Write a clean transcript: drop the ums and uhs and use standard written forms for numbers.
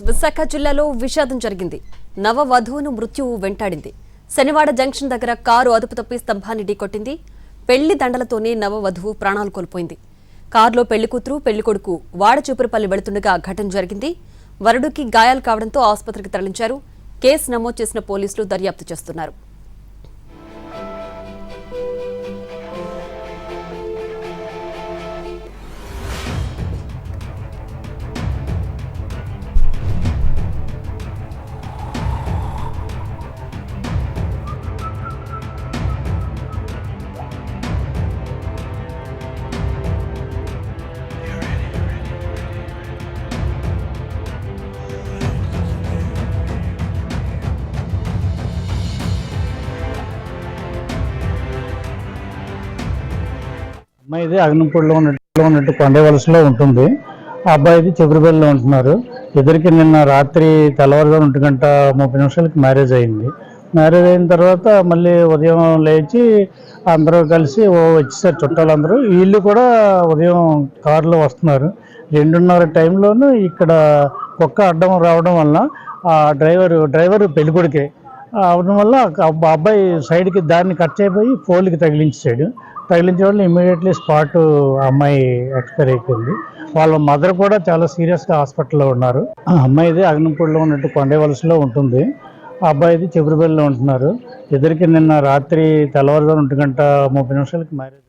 విశాఖ జిల్లాలో విషాదం జరిగింది. నవ వధువును మృత్యువు వెంటాడింది. శనివాడ జంక్షన్ దగ్గర కారు అదుపు తప్పి స్తంభాన్ని ఢీకొట్టింది. పెళ్లి దండలతోనే నవ వధువు ప్రాణాలు కోల్పోయింది. కారులో పెళ్లి కూతురు పెళ్లి కొడుకు వాడచూపురపల్లి వెళుతుండగా ఘటన జరిగింది. వరుడికి గాయాలు కావడంతో ఆసుపత్రికి తరలించారు. కేసు నమోదు చేసిన పోలీసులు దర్యాప్తు చేస్తున్నారు. అమ్మాయిది అగ్నిపూడిలో ఉన్నట్టు కొండవలసలో ఉంటుంది. ఆ అబ్బాయిది చెబురుబెల్లిలో ఉంటున్నారు. ఇద్దరికి నిన్న రాత్రి తెల్లవారుగా 1:30 మ్యారేజ్ అయింది. మ్యారేజ్ అయిన తర్వాత మళ్ళీ ఉదయం లేచి అందరూ కలిసి వచ్చేసారు చుట్టాలందరూ. వీళ్ళు కూడా ఉదయం కారులో వస్తున్నారు. 2:30 టైంలోనూ ఇక్కడ కుక్క అడ్డం రావడం వల్ల ఆ డ్రైవర్ పెళ్ళికొడుకే అవడం వల్ల అబ్బాయి సైడ్కి దాన్ని కట్ అయిపోయి పోల్కి తగిలించాడు. తగిలించడం వల్ల ఇమీడియట్లీ స్పాట్ అమ్మాయి ఎక్స్పైర్ అయిపోయింది. వాళ్ళ మదర్ కూడా చాలా సీరియస్గా హాస్పిటల్లో ఉన్నారు. అమ్మాయిది అగ్నిపూడిలో ఉన్నట్టు కొండవలసలో ఉంటుంది. ఆ అబ్బాయిది చెబురుబెల్లిలో ఉంటున్నారు. ఇద్దరికి నిన్న రాత్రి తెల్లవారుగా 1:30 మ్యారేజ్